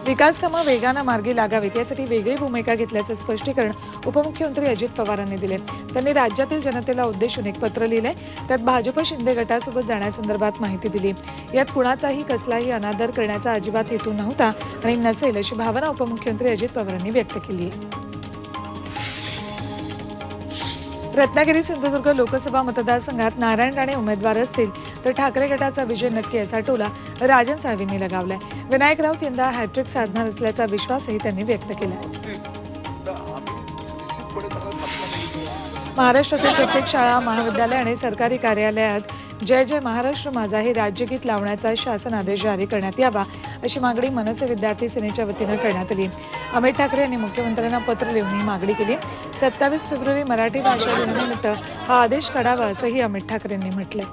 विकास कामं वेगानं मार्गी लागावीत यासाठी वेगळी भूमिका घेतल्याचं स्पष्टीकरण उपमुख्यमंत्री अजित पवारांनी दिले। त्यांनी राज्यातील जनतेला उद्देशून एक पत्र लिहिले। त्यात भाजप शिंदे गटासोबत जाण्यासंदर्भात माहिती दिली। यात कुणाचाही कसलाही अनादर करण्याचा अजिबात हेतू नव्हता आणि नसेल अशी भावना उपमुख्यमंत्री अजित पवारांनी व्यक्त केली आहे। रत्नागिरी सिंधुदुर्ग लोकसभा मतदारसंघात नारायण राणे उमेदवार असतील तर ठाकरे गटाचा विजय नक्की असा टोला राजन साळवींनी लगावलाय। विनायक राऊत यंदा हॅट्रिक साधणार असल्याचा विश्वासही त्यांनी व्यक्त केला। महाराष्ट्रातील प्रत्येक शाळा, महाविद्यालय आणि सरकारी कार्यालयात जय जय महाराष्ट्र माझा हे राज्यगीत लावण्याचा शासन आदेश जारी करण्यात यावा अशी मागणी मनसे विद्यार्थी सेनेच्या वतीनं करण्यात आली। अमित ठाकरे यांनी मुख्यमंत्र्यांना पत्र लिहून ही मागणी केली। 27 फेब्रुवारी मराठी भाषा दिनानिमित्त हा आदेश काढावा असंही अमित ठाकरेंनी म्हटलंय।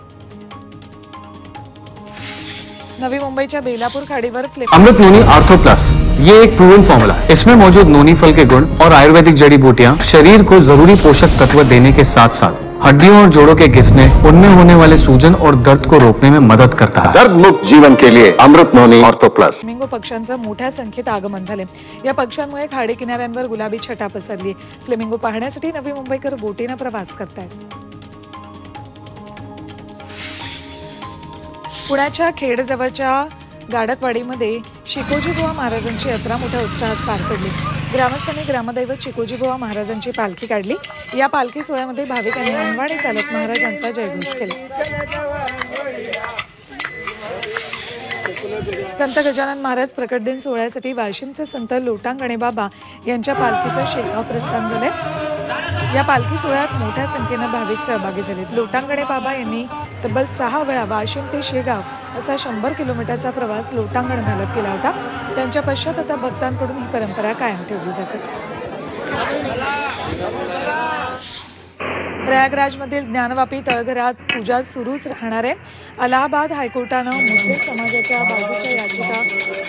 नवी मुंबईच्या बेलापूर खाडीवर अमृत नोनी आर्थो प्लस ये एक प्रूवन फॉर्मूला है। इसमें मौजूद नोनी फल के गुण और आयुर्वेदिक जड़ी बूटियां शरीर को जरूरी पोषक तत्व देने के साथ साथ हड्डियों और जोड़ों के घिसने, उनमें होने वाले सूजन और दर्द को रोकने में मदद करता है। दर्द मुक्त जीवन के लिए अमृत नोनी आर्थो प्लस। फ्लेमिंगो पक्ष्यांचं मोठ्या संख्येत आगमन झाले। या पक्ष्यांमुळे खाडी किनाऱ्यांवर गुलाबी छटा पसरली। फ्लेमिंगो पाहण्यासाठी नवी मुंबईकर बोटीनं प्रवास करतायत। पुण्याच्या खेडजवळच्या गाडकवाडीमध्ये शिकोजीबुवा महाराजांची यात्रा मोठ्या उत्साहात पार पडली। ग्रामस्थांनी ग्रामदैवत शिकोजीबुवा महाराजांची पालखी काढली। या पालखी सोहळ्यामध्ये भाविकांनी अनवाणी चालत महाराजांचा जयघोष केला। संत गजानन महाराज प्रकट दिन सोहळ्यासाठी वाशिमचे संत लोटांगणे बाबा यांच्या पालखीचं शेगाव प्रस्थान झालंय। या पालखी सोहळ्यात मोठ्या संख्येनं भाविक सहभागी झालेत। लोटांगणे बाबा यांनी तब्बल 6 वेळा वाशिम ते शेगाव असा 100 किलोमीटरचा प्रवास लोटांगण घालत केला होता। त्यांच्या पश्चात आता भक्तांकडून ही परंपरा कायम ठेवली जाते। प्रयागराजमधील ज्ञानवापी तळघरात पूजा सुरूच राहणार आहे। अलाहाबाद हायकोर्टानं मुस्लिम समाजाच्या बाजूच्या याचिका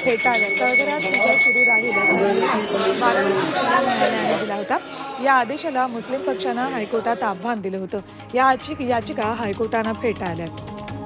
फेटाळल्या। तळघरात पूजा सुरू राहील असा आदेश वाराणसी जिल्हा न्यायालयाने दिला होता। या आदेशाला मुस्लिम पक्षानं हायकोर्टात आव्हान दिलं होतं। या याचिका हायकोर्टानं फेटाळल्या।